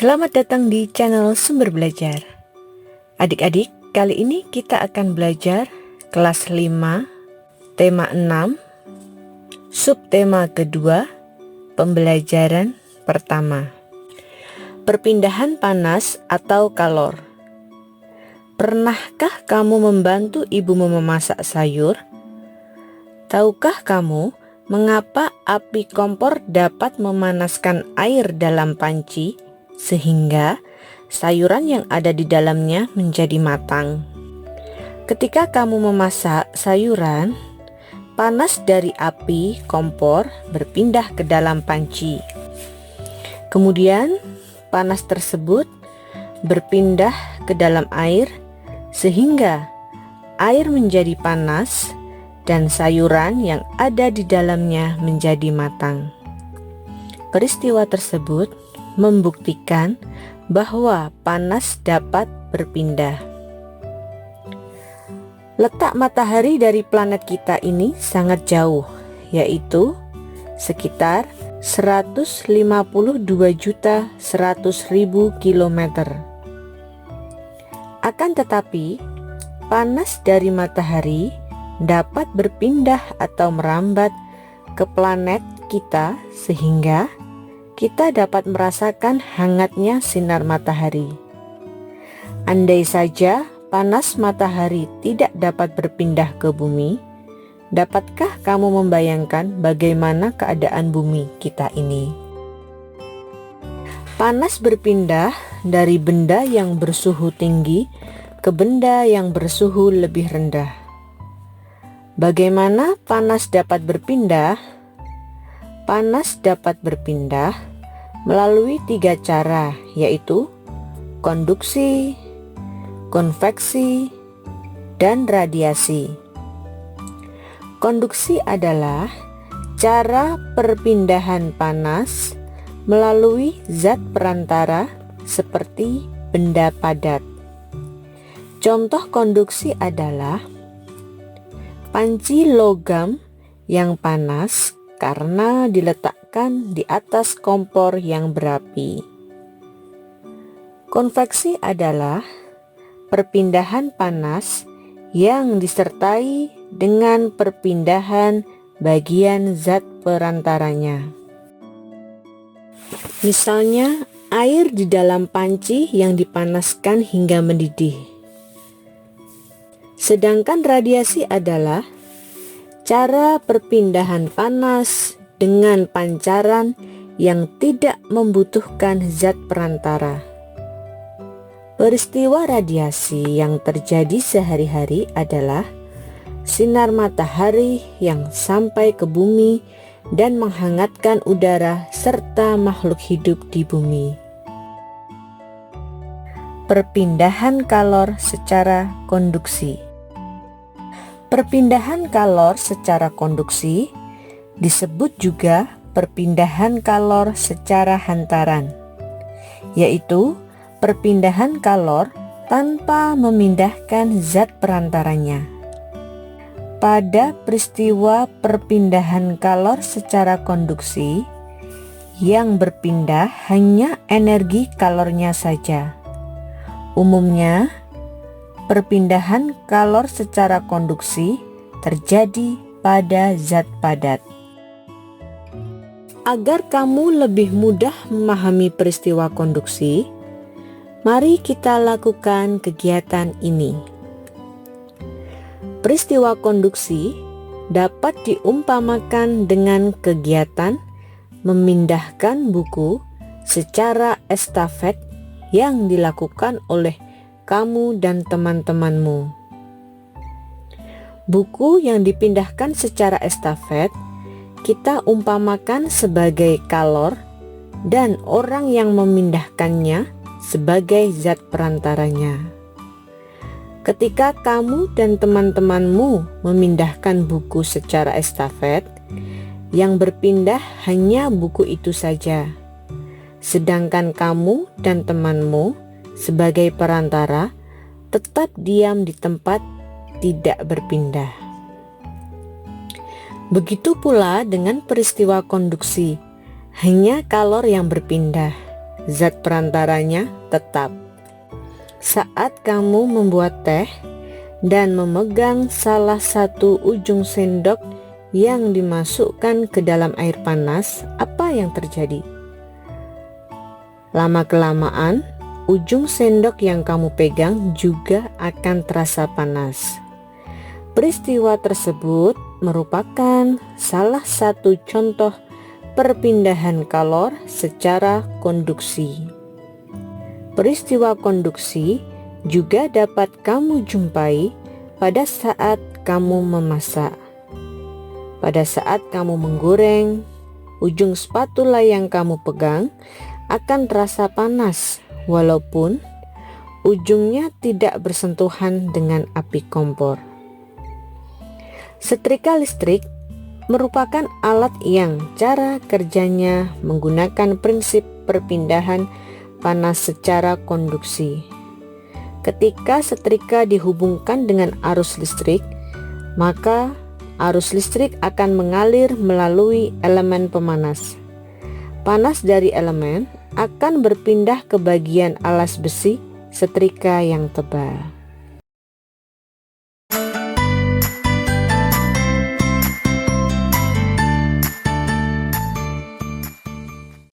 Selamat datang di channel Sumber Belajar. Adik-adik, kali ini kita akan belajar kelas 5, tema 6, subtema kedua, pembelajaran pertama. Perpindahan panas atau kalor. Pernahkah kamu membantu ibumu memasak sayur? Tahukah kamu mengapa api kompor dapat memanaskan air dalam panci sehingga sayuran yang ada di dalamnya menjadi matang? Ketika kamu memasak sayuran, panas dari api kompor berpindah ke dalam panci. Kemudian panas tersebut berpindah ke dalam air sehingga air menjadi panas dan sayuran yang ada di dalamnya menjadi matang. Peristiwa tersebut membuktikan bahwa panas dapat berpindah. Letak matahari dari planet kita ini sangat jauh, yaitu sekitar 152.100.000 kilometer. Akan tetapi, panas dari matahari dapat berpindah atau merambat ke planet kita sehingga kita dapat merasakan hangatnya sinar matahari. Andai saja panas matahari tidak dapat berpindah ke bumi, dapatkah kamu membayangkan bagaimana keadaan bumi kita ini? Panas berpindah dari benda yang bersuhu tinggi ke benda yang bersuhu lebih rendah. Bagaimana panas dapat berpindah? Panas dapat berpindah melalui 3 cara, yaitu konduksi, konveksi, dan radiasi. Konduksi adalah cara perpindahan panas melalui zat perantara seperti benda padat. Contoh konduksi adalah panci logam yang panas karena diletakkan di atas kompor yang berapi. Konveksi adalah perpindahan panas yang disertai dengan perpindahan bagian zat perantaranya. Misalnya, air di dalam panci yang dipanaskan hingga mendidih. Sedangkan radiasi adalah cara perpindahan panas dengan pancaran yang tidak membutuhkan zat perantara. Peristiwa radiasi yang terjadi sehari-hari adalah sinar matahari yang sampai ke bumi dan menghangatkan udara serta makhluk hidup di bumi. Perpindahan kalor secara konduksi. Perpindahan kalor secara konduksi disebut juga perpindahan kalor secara hantaran, yaitu perpindahan kalor tanpa memindahkan zat perantaranya. Pada peristiwa perpindahan kalor secara konduksi, yang berpindah hanya energi kalornya saja. Umumnya, perpindahan kalor secara konduksi terjadi pada zat padat. Agar kamu lebih mudah memahami peristiwa konduksi, mari kita lakukan kegiatan ini. Peristiwa konduksi dapat diumpamakan dengan kegiatan memindahkan buku secara estafet yang dilakukan oleh kamu dan teman-temanmu. Buku yang dipindahkan secara estafet kita umpamakan sebagai kalor dan orang yang memindahkannya sebagai zat perantaranya. Ketika kamu dan teman-temanmu memindahkan buku secara estafet, yang berpindah hanya buku itu saja. Sedangkan kamu dan temanmu sebagai perantara tetap diam di tempat, tidak berpindah. Begitu pula dengan peristiwa konduksi, hanya kalor yang berpindah. zat perantaranya tetap. Saat kamu membuat teh dan memegang salah satu ujung sendok yang dimasukkan ke dalam air panas, apa yang terjadi? Lama-kelamaan, ujung sendok yang kamu pegang juga akan terasa panas. Peristiwa tersebut merupakan salah satu contoh perpindahan kalor secara konduksi. Peristiwa konduksi juga dapat kamu jumpai pada saat kamu memasak. Pada saat kamu menggoreng, ujung spatula yang kamu pegang akan terasa panas walaupun ujungnya tidak bersentuhan dengan api kompor. Setrika listrik merupakan alat yang cara kerjanya menggunakan prinsip perpindahan panas secara konduksi. Ketika setrika dihubungkan dengan arus listrik, maka arus listrik akan mengalir melalui elemen pemanas. Panas dari elemen akan berpindah ke bagian alas besi setrika yang tebal.